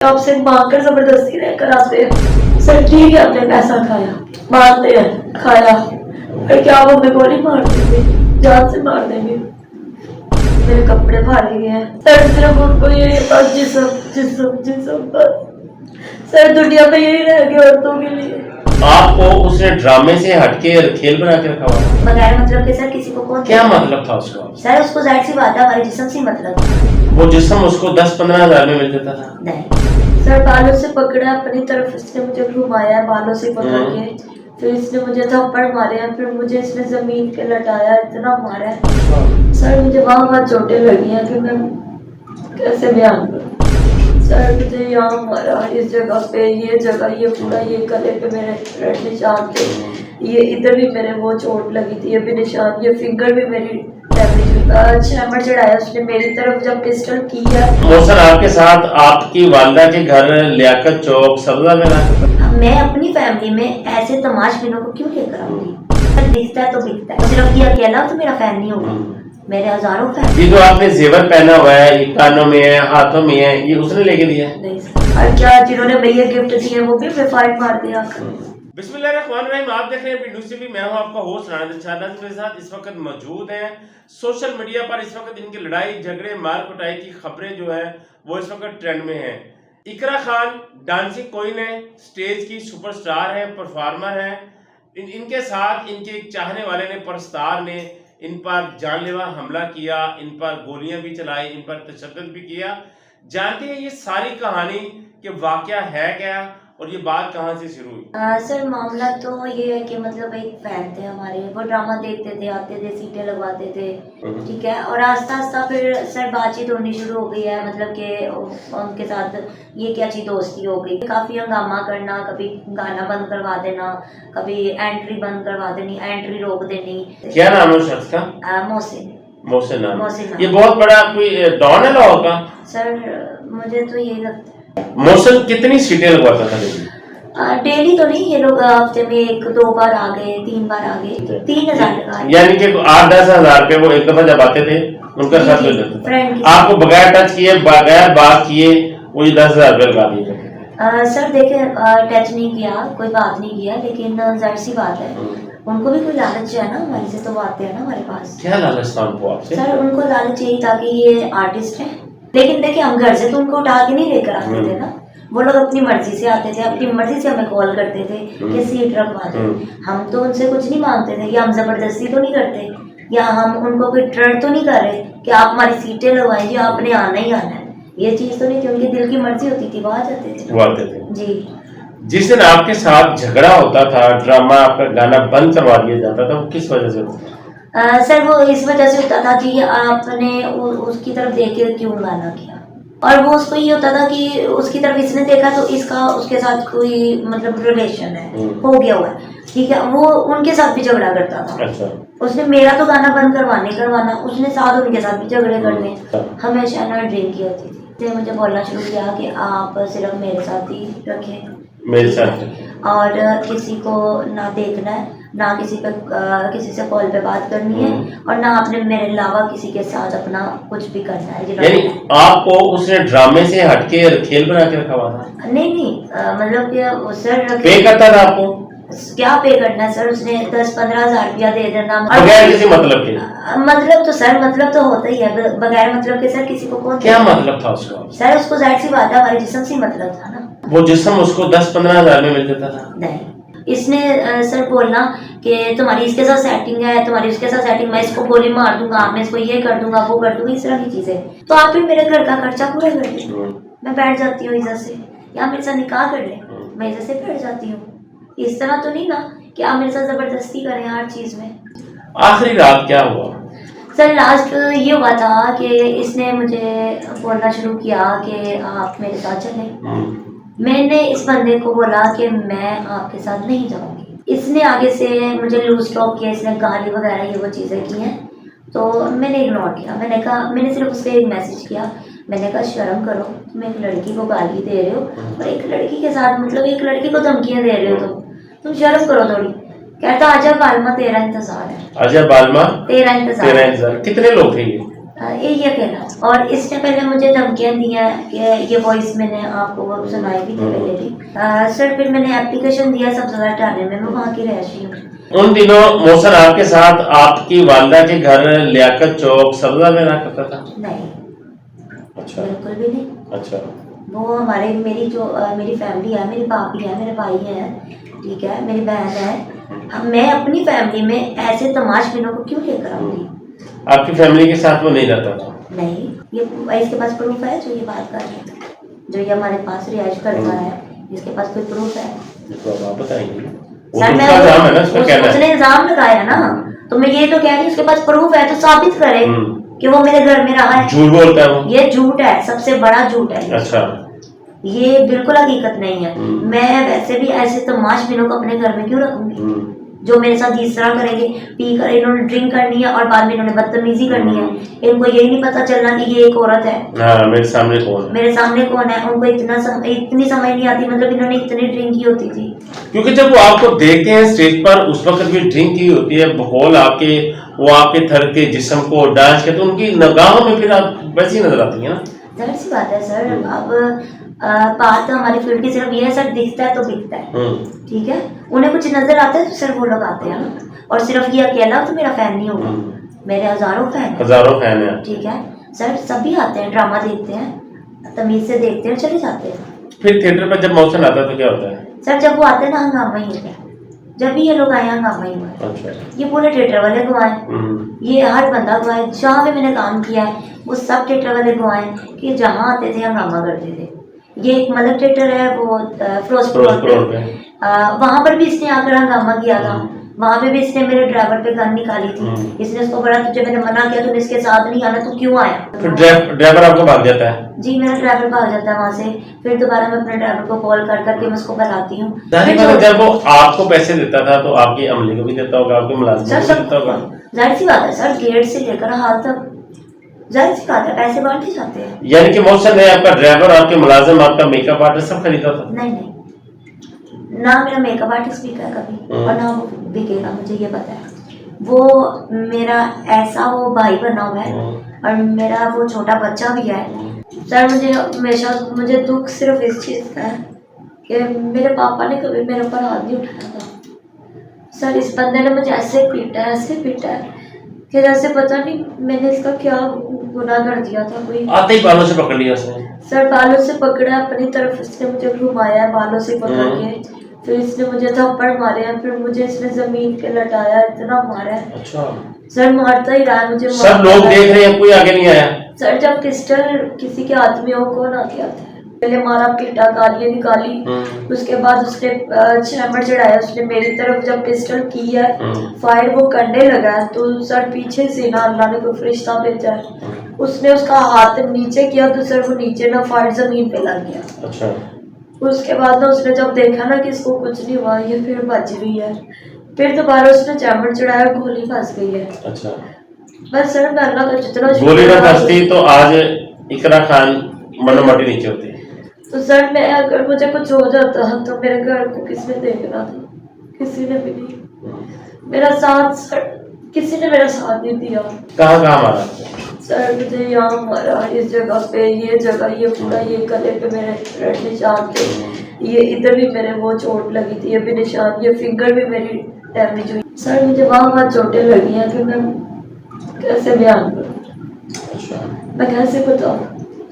आपसे मांगकर जबरदस्ती रहकर आते हैं। सर ठीक है, आपने पैसा खाया, मानते हैं खाया, पर क्या वो हमें गोली मार देंगे, जान से मार देंगे। मेरे कपड़े फाड़े गए हैं सर, सिर्फ उनको ये बस जिस्म जिस्म जिस्म बस सर, दुनिया में यही रह गया औरतों के लिए। आपको उसने ड्रामे से हटके खेल बना के रखा हुआ? बगैर मतलब के सर किसी को कौन क्या मतलब था उसका? सर उसको जाहिर सी बात है हमारे जिस्म से मतलब। वो जिस्म उसको 10-15 हजार में मिल जाता था? नहीं सर बालों से पकड़ा अपनी तरफ, इसने मुझे घुमाया है बालों से पकड़ के, फिर इसने मुझे थप्पड़ मारे हैं, फिर मुझे इसने जमीन पे लटाया, इतना मारा है सर, मुझे वहाँ बहुत चोटें लगी हैं कि मैं कैसे बयान करूँ। सर मुझे यहाँ मारा, इस जगह पे, ये जगह, ये पूरा, ये गले पे मेरे रेड निशान थे, ये इधर भी मेरे वो चोट लगी थी, ये भी निशान, ये फिंगर भी मेरी डैमेज हुई। छेमर चढ़ाया उसने मेरी तरफ जब पिस्टल किया। मोहसन आपके साथ आपकी वालदा के घर लियाकत चौक सब्जा में ना? मैं अपनी फैमिली में ऐसे तमाशबीनों को क्यों लेकर आऊंगी? दिखता है तो दिखता है, सिर्फ ये अकेला तो मेरा फैन नहीं होगा, मेरे हजारों फैन। ये जो आपने जेवर पहना हुआ है, ये कानों में है, हाथों में है, ये उसने लेके दिया है? नहीं सर, और क्या जिन्होंने भैया गिफ्ट दिए वो भी फाइट मार दिया। बिस्मिल्लाहिर्रहमानिर्रहीम, आप देख रहे हैं पिंडू टीवी, मैं हूं आपका होस्ट राना दिलशाद। मेरे साथ इस वक्त मौजूद हैं सोशल मीडिया पर इस वक्त इनकी लड़ाई झगड़े मार कुटाई की खबरें जो है वो इस वक्त ट्रेंड में है। इकरा खान डांसिंग क्वीन है, स्टेज की सुपरस्टार है, परफॉर्मर है। इनके साथ इनके एक चाहने वाले ने, परस्तार ने इन पर जानलेवा हमला किया, इन पर गोलियां भी चलाई, इन पर तशद्दुद भी किया। जानते हैं ये सारी कहानी कि वाकया है क्या और ये बात कहाँ से शुरू हुई? सर मामला तो ये है कि मतलब एक फैन थे हमारे, वो ड्रामा देखते थे, आते थे, सीटें लगवाते थे, ठीक है, और आस्ता आस्ता फिर सर बातचीत होनी शुरू हो गई है, मतलब कि उनके साथ ये क्या अच्छी दोस्ती हो गई। काफ़ी हंगामा करना, कभी गाना बंद करवा देना, कभी एंट्री बंद करवा देनी, एंट्री रोक देनी। क्या नाम है उस शख्स का? मोहसिन। मोहसिन नाम। मोहसिन ये बहुत बड़ा कोई डॉन है लाहौर का? सर मुझे तो यही लगता है। मोहसिन कितनी सीटें लगवाता था? डेली तो नहीं, ये लोग हफ्ते में 1-2 बार आ गए, 3 बार आ गए, 3000 लगा। यानी कि 8-10 हजार रुपए वो एक दफा जब आते थे उनका साथ मिल जाता था। आपको बगैर टच किए, बगैर बात किए वो 10,000 रुपए लगा दिए? सर देखे, टच नहीं किया, कोई बात नहीं किया, लेकिन जाहिर सी बात है उनको भी कोई लालच है ना, हमारे से तो वो आते हैं ना हमारे पास। क्या लालच था उनको आपसे? सर उनको लालच यही था कि ये आर्टिस्ट है, लेकिन देखिए हम घर से तो उनको उठा के नहीं लेकर आते थे ना, वो लोग अपनी मर्जी से आते थे, अपनी मर्जी से हमें कॉल करते थे कि सीट रखवा दो। हम तो उनसे कुछ नहीं मांगते थे, या हम जबरदस्ती तो नहीं करते, या हम उनको कोई ट्रेंड तो नहीं कर रहे कि आप हमारी सीटें लगवाइए, आपने आना ही आना है, ये चीज तो नहीं थी। उनके दिल की मर्जी होती थी, वो आ जाते थे। वो आते थे जी। जिस दिन आपके साथ झगड़ा होता था, ड्रामा, आपका गाना बंद करवा दिया जाता था, वो किस वजह से होता था? सर वो इस वजह से होता था कि आपने उसकी तरफ देख के क्यों गाना किया, और वो उसको ये होता था कि उसकी तरफ इसने देखा तो इसका उसके साथ कोई मतलब रिलेशन है, हो गया हुआ है, ठीक है, वो उनके साथ भी झगड़ा करता था। अच्छा। उसने मेरा तो गाना बंद करवाना, उसने साथ उनके साथ भी झगड़े करने, हमेशा ना ड्रिंक की होती थी। तो मुझे बोलना शुरू किया कि आप सिर्फ मेरे साथ ही रखें, मेरे साथ, और किसी को ना देखना है, ना किसी पे किसी से कॉल पे बात करनी है, और ना आपने मेरे अलावा किसी के साथ अपना कुछ भी करना है। यानी आपको उसने ड्रामे से हटके खेल बना के रखा हुआ था? नहीं, मतलब कि सर पे करता था आपको? क्या पे करना है सर, उसने 10-15 हजार रुपया दे देना बगैर किसी मतलब के। मतलब तो सर मतलब तो होता ही है, बगैर मतलब के सर किसी को कौन। क्या मतलब था उसका? सर उसको जाहिर सी बात है हमारे जिस्म से मतलब था ना। वो जिस्म उसको 10-15 हजार में मिल जाता था? नहीं, इसने सर बोलना कि तुम्हारी इसके साथ सेटिंग है, तुम्हारी उसके साथ सेटिंग, मैं इसको गोली मार दूंगा, मैं इसको ये कर दूंगा, वो कर दूंगा, इस तरह की चीजें। तो आप ही मेरे घर का खर्चा पूरा कर दे, मैं बैठ जाती हूँ इज्जत से, या मेरे साथ निकाह कर ले, मैं इज्जत से बैठ जाती हूँ। इस तरह तो नहीं ना कि आप मेरे साथ जबरदस्ती करें हर चीज में। आखिरी रात क्या हुआ? सर लास्ट ये हुआ था कि इसने मुझे बोलना शुरू किया कि आप मेरे साथ चलें। मैंने इस बंदे को बोला कि मैं आपके साथ नहीं जाऊंगी। इसने आगे से मुझे लूज टॉक किया, इसने गाली वगैरह ये वो चीज़ें की हैं, तो मैंने इग्नोर किया। मैंने सिर्फ उससे एक मैसेज किया, मैंने कहा शर्म करो, तुम एक लड़की को गाली दे रहे हो और एक लड़की के साथ, मतलब एक लड़की को धमकियाँ दे रहे हो, तुम शर्म करो थोड़ी। कहता आजा बालमा तेरा इंतजार है। आजा बालमा तेरा इंतजार। कितने लोग थे ये? ये अकेला। और इसने पहले मुझे धमकियाँ दी हैं कि ये वॉइस मैंने आपको वो सुनाई भी थी पहले भी। सर फिर मैंने एप्लीकेशन दिया सब्ज़ा डालने में, मैं वहाँ की रहशी हूँ। उन दिनों मोहसन आपके साथ आपकी वालदा के घर लियाकत चौक सब्जा में रहा करता था? नहीं, अच्छा, बिल्कुल भी नहीं। अच्छा, वो हमारे मेरी फैमिली है, मेरी भाभी है, मेरे भाई हैं, ठीक है, मेरी बहन है। मैं अपनी फैमिली में ऐसे तमाशबीनों को क्यों लेकर आऊँगी? आपकी फैमिली के साथ वो नहीं रहता था? नहीं, ये इसके पास प्रूफ है जो ये बात कर रहे हैं, जो ये हमारे पास रिहाइश करता है, इसके पास कोई प्रूफ है? तो अब आप बताएंगे। वो सर तो मैं उसका इल्जाम है ना, उसका कहना है। उसने इल्जाम लगाया ना, तो मैं ये तो कह रही हूँ उसके पास प्रूफ है तो साबित करे कि वो मेरे घर में रहा है। झूठ बोलता है वो? ये झूठ है, सबसे बड़ा झूठ है। अच्छा, ये बिल्कुल हकीकत नहीं है। मैं वैसे भी ऐसे तमाशबीनों को अपने घर में क्यों रखूंगी जो मेरे साथ इस तरह करेंगे, पी कर इन्होंने ड्रिंक करनी है और बाद में इन्होंने बदतमीजी करनी है। इनको यही नहीं पता चलना कि ये एक औरत है। हाँ, मेरे सामने कौन है? मेरे सामने कौन है, उनको इतनी समझ नहीं आती, मतलब इन्होंने इतनी ड्रिंक की होती थी। क्योंकि जब वो आपको देखते हैं स्टेज पर उस वक्त भी ड्रिंक की होती है, बकौल आपके वो आपके थर के जिस्म को डांस के, तो उनकी निगाहों में फिर आप वैसी नजर आती है ना। जाहिर सी बात है सर। अब बात तो हमारी फील्ड की सिर्फ ये है सर, दिखता है तो बिकता है, ठीक है। उन्हें कुछ नजर आता है तो सर वो लोग आते हैं ना। और सिर्फ ये अकेला तो मेरा फैन नहीं होगा, मेरे हजारों फैन है, ठीक है सर। सभी आते हैं, ड्रामा देखते हैं, तमीज से देखते हैं, चले जाते हैं। फिर थिएटर पर जब मोहसन आता है तो क्या होता है? सर जब वो आते हैं ना, हंगामा ही होता है। जब भी ये लोग आए हंगामा ही हुआ है। अच्छा, ये पूरे थिएटर वाले गवाए, ये हर बंदा गवाए, जहाँ भी मैंने काम किया है वो सब थिएटर वाले गवाए कि जहाँ आते थे हंगामा करते थे। ये एक मलक थिएटर है, वो फिरोजपुर रोड पे, वहाँ पर भी इसने आकर हंगामा किया था। वहाँ पे भी इसने मेरे ड्राइवर पे गन निकाली थी। इसने उसको बोला तुझे मैंने मना किया, तूने इसके साथ नहीं आना, तू क्यों आया? फिर ड्राइवर आपको भाग जाता है? जी, मेरा ड्राइवर भाग जाता है वहाँ से। फिर दोबारा मैं अपने ड्राइवर को कॉल कर करके मैं उसको बुलाती हूँ। जब वो आपको पैसे देता था तो आपकी अमले को भी देता होगा, आपके मुलाजिम को भी देता होगा? जाहिर सी बात है सर, गेट से लेकर हाल तक जाहिर सी बात है, पैसे बांटे जाते हैं। यानी कि मोहसन ने आपका ड्राइवर, आपके मुलाजिम, आपका मेकअप आर्टिस्ट सब खरीदा था? नहीं, ना मेरा मेकअप आर्टिस्ट बिका कभी और ना वो बिकेगा, मुझे ये पता है। वो मेरा ऐसा वो भाई बना हुआ है और मेरा वो छोटा बच्चा भी है। सर मुझे हमेशा दुख सिर्फ इस चीज़ का है कि मेरे पापा ने कभी मेरे ऊपर हाथ नहीं उठाया था। सर इस बंदे ने मुझे ऐसे पीटा है कि जैसे पता नहीं मैंने इसका क्या गुनाह कर दिया था। कोई आते ही बालों से पकड़ लिया उसने? सर बालों से पकड़ा, अपनी तरफ इसने मुझे घुमाया है बालों से पकड़ के, फिर इसने मुझे थप्पड़ मारे हैं, फिर मुझे इसने जमीन पे लटाया, इतना मारा है। अच्छा सर मारता ही रहा मुझे। सब लोग देख रहे हैं, कोई आगे नहीं आया? सर जब पिस्टल किसी के हाथ में हो, कौन आगे आता है? पहले मारा, पीटा, गालियां निकाली, उसके बाद उसने चैम्बर चढ़ाया। उसने मेरी तरफ जब पिस्टल की है, फायर वो करने लगा है, तो सर पीछे से ना अल्लाह ने कोई फरिश्ता भेजा है, उसने उसका हाथ नीचे किया तो सर वो नीचे ना फायर जमीन पे लग गया। अच्छा, उसके बाद ना उसने जब देखा ना कि इसको कुछ नहीं हुआ, ये फिर बच रही है, फिर दोबारा उसने चैम्बर चढ़ाया, गोली फंस गई है। अच्छा, बस सर मैं अल्लाह का जितना गोली ना फंसती तो आज इकरा खान मनो मटी नीचे होती। तो सर मैं अगर मुझे कुछ हो जाता तो मेरे घर को किसने देखना था? किसी ने भी नहीं। मेरा साथ सर किसी ने मेरा साथ नहीं दिया। कहाँ मारा? सर मुझे यहाँ मारा, इस जगह पे, ये जगह, ये पूरा, ये गले पे मेरे रेड निशान थे, ये इधर भी मेरे वो चोट लगी थी, ये भी निशान, ये फिंगर भी मेरी डैमेज हुई। सर मुझे वहाँ चोटें लगी हैं कि मैं कैसे बयान करूँ, मैं कैसे बताऊँ?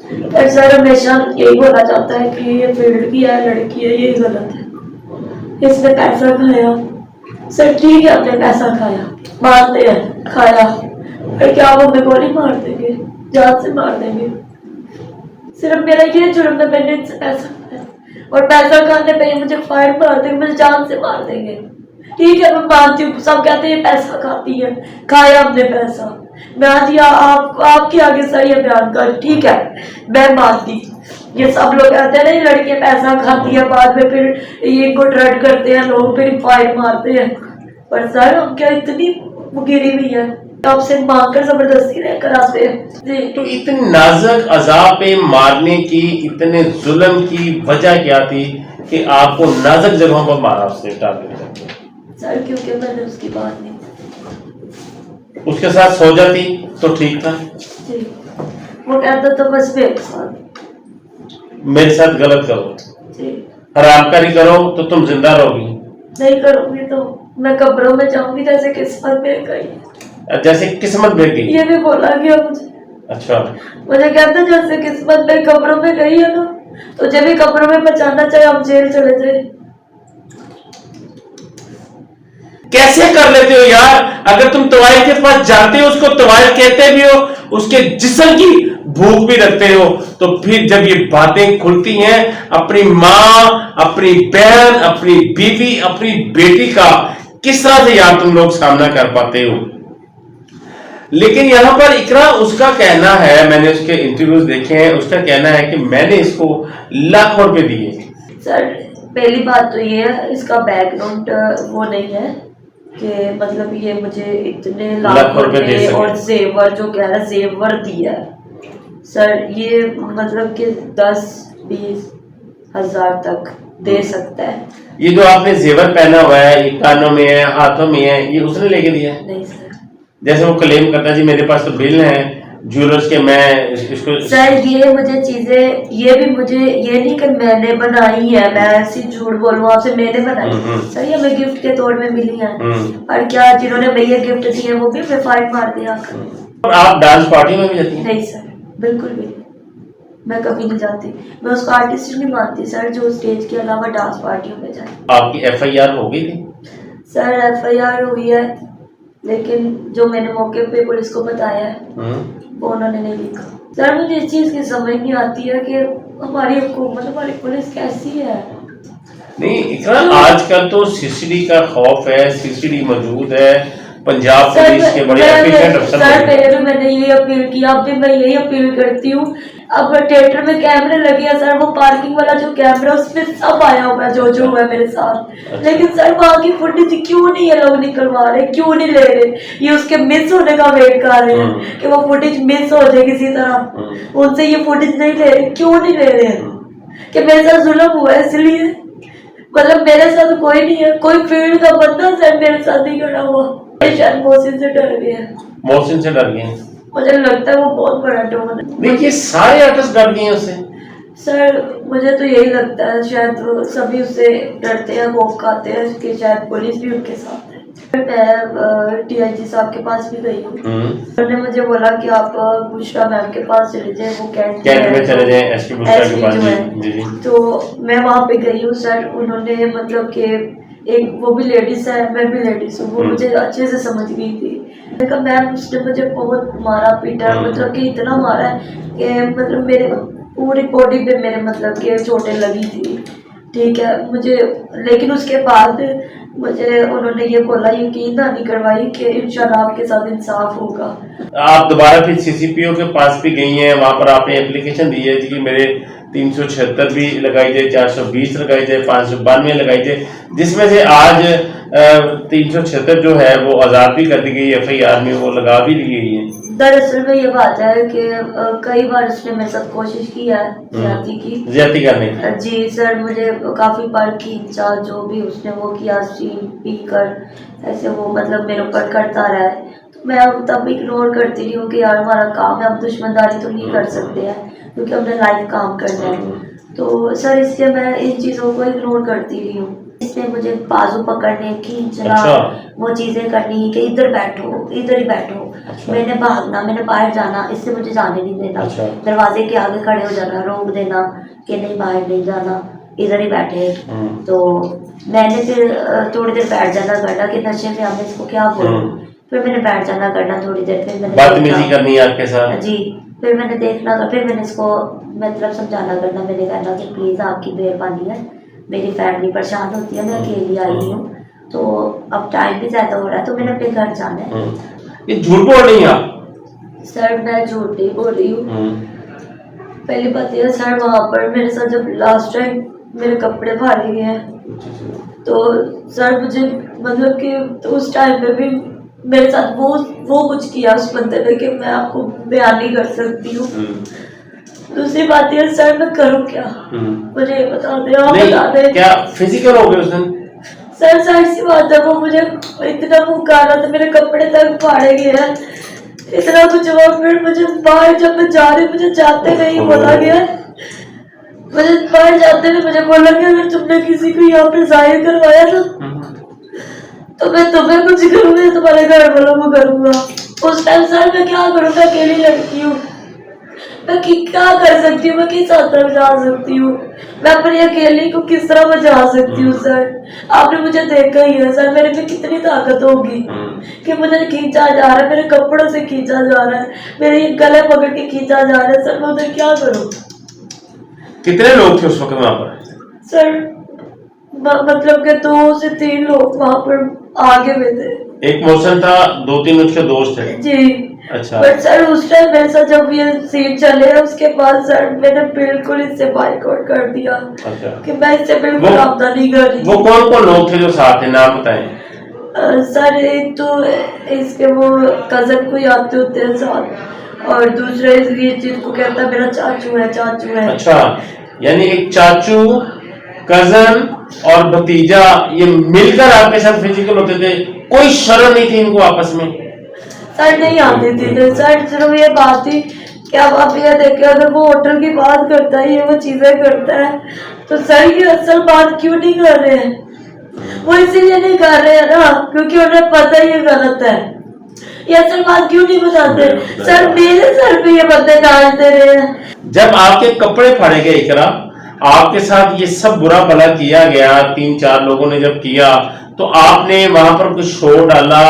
पर सर हमेशा यही बोला जाता है कि ये फील्ड की है, लड़की है, ये गलत है, इसने पैसा खाया। सर ठीक है, आपने पैसा खाया, मारते हैं, खाया, पर क्या वो हमें गोली मार देंगे, जान से मार देंगे? सिर्फ मेरा ये जुर्म है, मैंने इनसे पैसा खाया और पैसा खाने पे मुझे फायर मार देंगे, मुझे जान से मार देंगे। ठीक है मैं मानती हूँ, सब कहते हैं पैसा खाती है, खाया हमने पैसा, मैं आज आपके आगे सही है बयान कर, ठीक है मैं मानती। ये सब लोग कहते हैं ना लड़कियां पैसा खाती है, बाद में फिर ये को ट्रेड करते हैं लोग, फिर फायर मारते हैं। पर सर हम क्या इतनी गिरी हुई है, आपसे मांगकर जबरदस्ती नहीं कराते हैं। तो इतनी नाजुक अज़ा पे मारने की, इतने जुल्म की वजह क्या थी कि आपको नाजुक जगहों पर मारा उसने टारगेट करके? सर क्योंकि मैंने उसकी बात नहीं, उसके साथ सो जाती तो ठीक था। जी, वो कहता तो बस मेरे साथ। मेरे साथ गलत करो, जी, हरामकारी करो तो तुम जिंदा रहोगी। नहीं करूंगी तो मैं कब्रों में जाऊंगी जैसे किस्मत में गई। जैसे किस्मत भेज गई। ये भी बोला गया मुझे। अच्छा, मुझे कहते जैसे किस्मत में कब्रों में गई है ना, तो जब भी कब्रों में बचाना चाहे हम जेल चले जाए। कैसे कर लेते हो यार? अगर तुम तवाइल के पास जाते हो, उसको तवाइल कहते भी हो, उसके जिस्म की भूख भी रखते हो, तो फिर जब ये बातें खुलती हैं अपनी माँ, अपनी बहन, अपनी बीवी, अपनी बेटी का, किस तरह से यार तुम लोग सामना कर पाते हो? लेकिन यहां पर इकरा, उसका कहना है, मैंने उसके इंटरव्यूज देखे हैं, उसका कहना है कि मैंने इसको लाखों रुपए दिए। सर पहली बात तो ये है, इसका बैकग्राउंड वो नहीं है कि मतलब ये मुझे इतने लाखों रुपए और जेवर, जो कह रहा है जेवर दिया है। सर ये मतलब कि 10-20 हजार तक दे सकता है। ये जो आपने जेवर पहना हुआ है, ये कानों में है, हाथों में है, ये उसने लेके दिया है? नहीं सर। जैसे वो क्लेम करता है जी मेरे पास तो बिल है ज्वेलर्स के, मैं इसको। सर ये मुझे चीजें, ये भी मुझे, ये नहीं कि मैंने बनाई है, मैं ऐसी झूठ बोलूं आपसे, मैंने बनाई। सर ये हमें गिफ्ट के तौर में मिली है। और क्या जिन्होंने भैया गिफ्ट दिए वो भी हमें फाइट मार दिया। आप डांस पार्टी में भी जाती हैं? नहीं सर, बिल्कुल भी नहीं, मैं कभी नहीं जाती। मैं उसको आर्टिस्ट नहीं मानती सर जो स्टेज के अलावा डांस पार्टियों में जाए। आपकी FIR हो गई थी? सर FIR हुई है, लेकिन जो मैंने मौके पे पुलिस को बताया है वो उन्होंने नहीं लिखा। सर मुझे इस चीज की समझ नहीं आती है कि हमारी हुकूमत, हमारी पुलिस कैसी है। नहीं इकरा, आजकल तो CCD का खौफ है, CCD मौजूद है, पंजाब पुलिस के बड़े एफिशिएंट अफसर। सर पहले मैंने यही अपील की, अब भी मैं यही अपील करती हूँ। अब थिएटर में कैमरे लगे हैं सर, वो पार्किंग वाला जो कैमरा उसमें सब आया हुआ है जो हुआ है मेरे साथ। लेकिन सर वहाँ की फुटेज क्यों नहीं ये लोग निकलवा रहे, क्यों नहीं ले रहे? ये उसके मिस होने का वेट कर रहे हैं कि वो फुटेज मिस हो जाए किसी तरह। उनसे ये फुटेज नहीं ले रहे, क्यों नहीं ले रहे? कि मेरे साथ जुल्म हुआ है इसलिए, मतलब मेरे साथ कोई नहीं है, कोई फील्ड का बंदा सर मेरे साथ नहीं खड़ा हुआ। शायद मोहसिन से डर गया। मोहसिन से डर गए? मुझे लगता है वो बहुत बड़ा डोन है। देखिए सारे आर्टिस्ट डर गए उससे। सर मुझे तो यही लगता है, शायद सभी उससे डरते हैं, खौफ खाते हैं कि शायद पुलिस भी उनके साथ है। मैं DIG साहब के पास भी गई हूँ। उन्होंने मुझे बोला कि आप बुशरा मैम के पास चले जाए, वो कैंट में चले जाए, SP बुशरा के पास। जी। तो मैं वहाँ पे गई हूँ सर। उन्होंने मतलब कि एक, वो भी लेडीज है, मैं भी लेडीज हूँ, वो मुझे अच्छे से समझ गई थी। मैंने कहा मैम उसने मुझे बहुत मारा पीटा, मतलब कि इतना मारा है कि मतलब मेरे पूरी बॉडी पे मेरे मतलब कि चोटें लगी थी, ठीक है मुझे। लेकिन उसके बाद मुझे उन्होंने ये बोला, यकीन नहीं करवाई कि इंशाल्लाह आपके साथ इंसाफ होगा। आप दोबारा फिर CCPO के पास भी गई हैं, वहां पर आपने एप्लीकेशन दी है कि मेरे 376 भी लगाई जाए, 420 लगाई जाए, 592 लगाई जाए, जिसमें से आज 376 जो है वो आज़ाद भी कर दी गई, FIR में वो लगा भी दी गई है। दरअसल में ये बात है कि कई बार उसने मेरे साथ कोशिश की है ज्यादती करने की। जी सर, मुझे काफी बार खींचा, जो भी उसने वो किया, स्टीम पी कर ऐसे वो मतलब मेरे ऊपर करता रहा है। तो मैं तब इग्नोर करती रही हूँ कि यार हमारा काम है, हम दुश्मनदारी तो नहीं कर सकते हैं क्योंकि हमने लाइव काम करना है। तो सर इसलिए मैं इन चीज़ों को इग्नोर करती रही हूँ। इसने मुझे बाजू पकड़ने, खींचना, वो चीज़ें करनी कि इधर बैठो, इधर ही बैठो। मैंने भागना, मैंने बाहर जाना, इससे मुझे जाने नहीं देना। दरवाजे के आगे खड़े हो जाना, रोक देना कि नहीं बाहर नहीं जाना, इधर ही बैठे। तो मैंने फिर थोड़ी देर बैठ जाना करना कि नशे में हमें इसको क्या बोलूं। फिर मैंने बैठ जाना करना थोड़ी देर, फिर मैंने बदतमीजी करनी है आपके साथ जी। फिर मैंने देखना, फिर मैंने इसको मतलब समझाना करना, मैंने कहना कि प्लीज़ आपकी मेहरबानी है, मेरी फैमिली परेशान होती है, मैं अकेली आई हूँ, तो अब टाइम भी ज़्यादा हो रहा है, तो मैंने अपने घर जाना है। ये झूठ बोल रही हैं आप? सर मैं झूठ नहीं बोल रही हूँ। पहली बात यह सर, वहाँ पर मेरे साथ जब लास्ट टाइम मेरे कपड़े फाड़े गए हैं, तो सर मुझे मतलब कि तो उस टाइम पे भी मेरे साथ वो कुछ किया उस बंदे ने कि मैं आपको बयान नहीं कर सकती हूँ। दूसरी बात ये सर, मैं करूँ क्या मुझे बता दे, आप बता दे। क्या फिजिकल हो गए उस दिन? सर साइड सी बात है, वो मुझे इतना पुकारा था, मेरे कपड़े तक फाड़े गए हैं, इतना कुछ हुआ। फिर मुझे बाहर जब मैं जा रही, मुझे जाते नहीं बोला गया, मुझे बाहर जाते हुए मुझे बोला गया अगर तुमने किसी को यहाँ पे जाहिर करवाया ना तो मैं तुम्हें कुछ करूँगा, तुम्हारे घर वालों को करूँगा। उस टाइम सर मैं क्या करूँ, मैं अकेली लड़की हूँ, मैं क्या कर सकती हूँ, मैं किस हद तक जा सकती हूँ, मैं अपनी अकेली को किस तरह बचा सकती हूँ। सर आपने मुझे देखा ही है सर, मेरे में कितनी ताकत होगी कि मुझे खींचा जा रहा है, मेरे कपड़ों से खींचा जा रहा है, मेरे ये गले पकड़ के खींचा जा रहा है। सर मैं उधर क्या करूँ? कितने लोग थे उस वक्त वहां पर? सर मतलब के 2 से 3 लोग वहाँ पर आगे में थे। एक मौसम था, 2-3 उसके दोस्त थे। जी अच्छा। बट सर उस टाइम मेरे साथ जब ये सीन चले उसके बाद सर मैंने बिल्कुल इससे बाइकआउट कर दिया। अच्छा। कि मैं इससे बिल्कुल रब्ता नहीं कर रही। वो कौन कौन लोग थे जो साथ थे, नाम बताएं। सर एक तो इसके वो कजन कोई आते होते हैं साथ, और दूसरे ये जिनको कहता है मेरा चाचू है। अच्छा, यानी एक चाचू, कजन और भतीजा, ये मिलकर आपके साथ फिजिकल होते थे? कोई शर्म नहीं थी इनको आपस में? सर नहीं आती थी तो सर सिर्फ ये बात थी कि अब आप ये देखे अगर वो होटल की बात करता है, ये वो चीजें करता है, तो सर ये असल बात क्यों नहीं कर रहे हैं? वो इसीलिए नहीं कर रहे हैं ना क्योंकि उन्हें पता ये गलत है। ये असल बात क्यों नहीं बताते? सर मेरे सर पे ये बंदे डालते रहे हैं। जब आपके कपड़े फाड़े गए इकरा, आपके साथ ये सब बुरा भला किया गया, 3-4 लोगों ने जब किया, तो आपने वहां पर कुछ शोर डाला,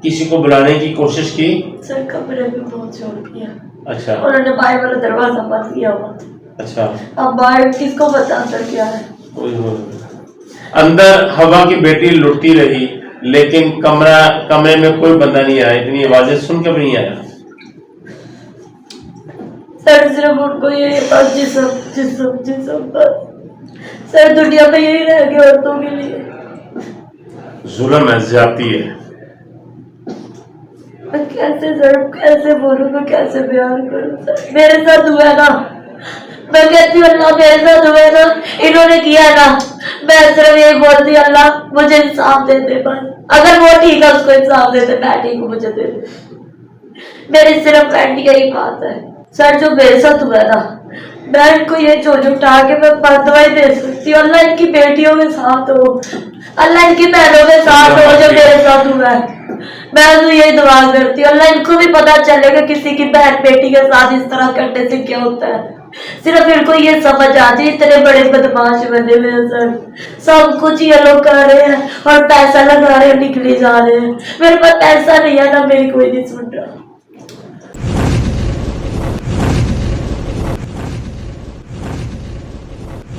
किसी को बुलाने की कोशिश की? सर कमरे में बहुत शोर किया। अच्छा। उन्होंने बाहर वाला दरवाजा बंद किया हुआ। अच्छा। अब बाहर किसको पता अंदर क्या है? अंदर हवा की बेटी लुटती रही, लेकिन कमरे में कोई बंदा नहीं आया, इतनी आवाजें सुन के भी नहीं आया। सर सिर्फ उनको ये बस जिसम बस। सर दुनिया में यही रह गया औरतों के लिए। जुल्म है, ज्यादती है। मैं कैसे बोलूं, मैं कैसे बयान करूं? सर मेरे साथ हुआ है ना, मैं कहती हूँ अल्लाह मेरे साथ हुआ है ना, इन्होंने किया है ना, मैं सिर्फ यही बोलती हूँ अल्लाह मुझे इंसाफ दे दे बस। अगर वो ठीक है उसको इंसाफ दे दे, मैं ठीक हूँ मुझे दे दे। मेरी सिर्फ फ्रेंड यही बात है। सर जो मेरे साथ हुआ था, मैं इनको ये चोट उठा के मैं बदवाई दे सकती हूँ, अल्लाह इनकी बेटियों के साथ हो, अल्लाह इनकी बहनों के साथ हो जो मेरे साथ हुआ है। मैं तो यही दुआ करती हूँ अल्लाह इनको भी पता चलेगा किसी की बहन बेटी के साथ इस तरह करने से क्या होता है। सिर्फ इनको ये समझ आती है, इतने बड़े बदमाश बने हुए हैं सर, सब कुछ ये लोग कर रहे हैं और पैसा लगा रहे हैं, निकले जा रहे हैं। मेरे पास पैसा नहीं है ना, मेरी कोई नहीं सुन रहा।